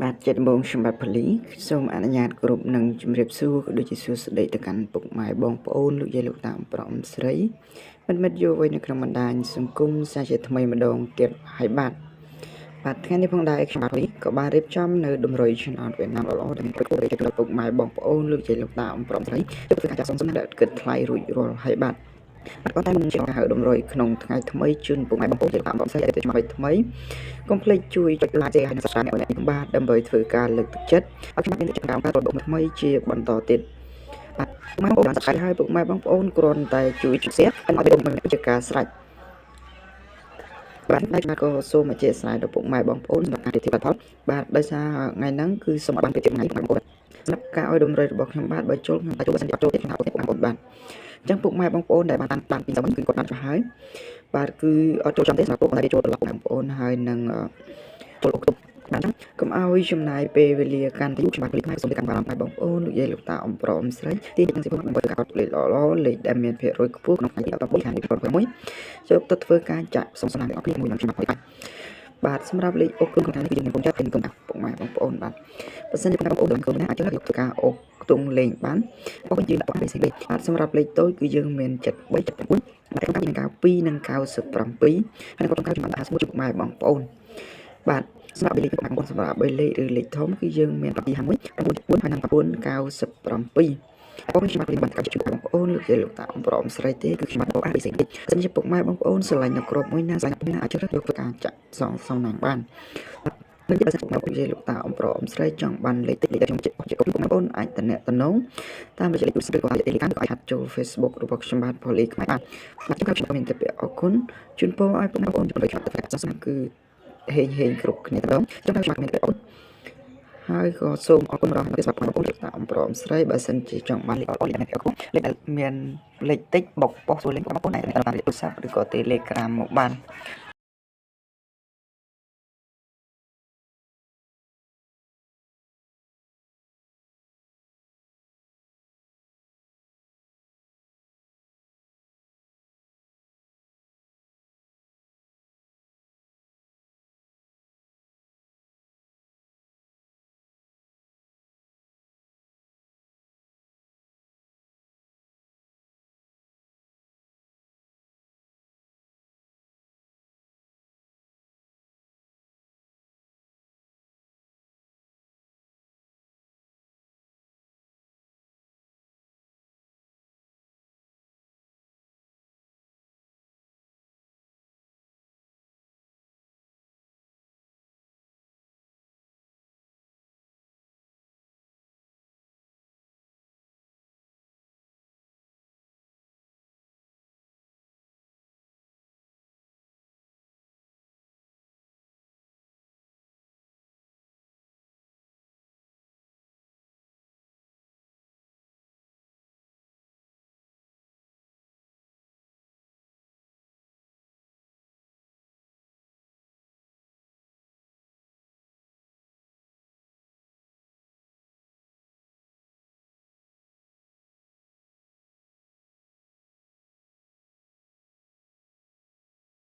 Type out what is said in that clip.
បាទចិត្តបងខ្ញុំបាទផលីសូមអនុញ្ញាតគ្រប់នឹងជម្រាបសួរក៏ដូចជាសួស្តីទៅកាន់ពុកម៉ែបងប្អូនលោកយាយលោកតាអំប្រុសអ៊ំស្រីមិត្តយកໄວនៅក្នុងបណ្ដាញសង្គមសាជាថ្មីម្ដងទៀតហើយបាទថ្ងៃនេះផងដែរខ្ញុំបាទផលីក៏បានរៀបចំនៅតម្រុយឆ្នោតវៀតណាមល្អៗដែលមានប្រកបដោយពុកម៉ែបងប្អូនលោកយាយលោកតាអំប្រុសអ៊ំស្រីទៅធ្វើការចាក់សំដែលគិតថ្លៃរួចរាល់ហើយបាទប៉ុន្តែមិនជាការហៅតម្រុយក្នុងថ្ងៃថ្មីជូនពុកម៉ែបងប្អូនជាតាមបងស្រីឲ្យទៅឆ្មាថ្មីកុំភ្លេចជួយចុច like ហើយនិង subscribe អ្នកនេះបាទដើម្បីធ្វើការលើកទឹកចិត្តឲ្យខ្ញុំមានកិច្ចកម្មការរបស់ថ្មីជាបន្តទៀតបាទមកបង subscribe ឲ្យពុកម៉ែបងប្អូនគ្រាន់តែជួយ share ហើយឲ្យបងមានជាការស្រេចបាទខ្ញុំក៏សូមអធិស្ឋានដល់ពុកម៉ែបងប្អូនសម្រាប់ការទីផលបាទដោយសារថ្ងៃហ្នឹងគឺសូមបានពីថ្ងៃបងប្អូនសម្រាប់ការឲ្យតម្រុយរបស់ខ្ញុំបាទបើចូលខ្ញុំតែចូលបើសិនជាអត់ចូលទៀតខ្ញុំហៅពុកបងប្អូនបាទអញ្ចឹងពុកម៉ែបងប្អូនដែលបានតាមពីសមគឺគាត់បានចុះហើយបាទគឺអត់ចូលចាំទេសម្រាប់ពុកដែលចូលដល់បងប្អូនហើយនឹងចូលអុកទុកបាទកុំឲ្យចំណាយពេលវេលាកាន់តែយូរខ្ញុំបាទភ្លេចសូមទៅកាន់បងប្អូនលោកយាយលោកតាអ៊ំប្រុសអ៊ំស្រីទីនេះសិភដើម្បីការលេខល្អលេខដែលមានភាគរយខ្ពស់ក្នុងថ្ងៃទី14ខែ2021ចូលទៅធ្វើការចាក់សំស្នាអ្នកអរគុណមួយនឹងខ្ញុំបាទសម្រាប់លេខអុកក្នុងថ្ងៃនេះគឺយើងមានគុំចាត់គុំពុកម៉ែបងប្អូនបាទបើសិនជាបងប្អូនដឹងគុំណាអាចយកទៅការអុកខ្ទង់លេងបានអុកយើងដាក់បានលេខបាទសម្រាប់លេខតូចគឺយើងមាន73 79បាទក្នុងការ92និង97ហើយក៏ក្នុងការចំណាក់ស្មួយពុកម៉ែបងប្អូនបាទសម្រាប់លេខបងប្អូនសម្រាប់3លេខឬលេខធំគឺយើងមាន751 9ហើយនិង997បងខ្ញុំបានបានកាត់ជួបបងប្អូនលោកយាយលោកតាអ៊ំប្រុសអ៊ំស្រីទេគឺខ្ញុំបានបោកអាពីសិនសិនជាពុកម៉ែបងប្អូនស្រឡាញ់នៅក្របមួយណាស្រឡាញ់ពីណាអាចយកទៅការចាក់សំណាងបាននឹងបើសិនមកយាយលោកតាអ៊ំប្រុសអ៊ំស្រីចង់បានលេខតិចលេខខ្ញុំជាពុកម៉ែបងប្អូនអាចតំណតាមលេខទូរស័ព្ទឬក៏លេខtelegram ក៏អាចហាត់ចូល Facebook របស់ខ្ញុំបាទផលីខ្មែរបាទខ្ញុំមានតែពាក្យអរគុណជូនពរឲ្យពុកម៉ែបងប្អូនជំរុញទៅការសាសនាគឺហេងគ្រប់គ្នាទៅខ្ញុំមានតែអរគុណហើយក៏សូមអរគុណដល់អ្នកស្ដាប់បងប្អូនតាមអ៊ំប្រុសអ៊ំស្រីបើសិនជាចង់បានលេខល្អៗលេខអរគុណលេខដែលមានលេខតិចបុកប៉ុស្តិ៍សួរលេខបងប្អូនអាចតាមទូរស័ព្ទឬក៏ Telegram មកបាន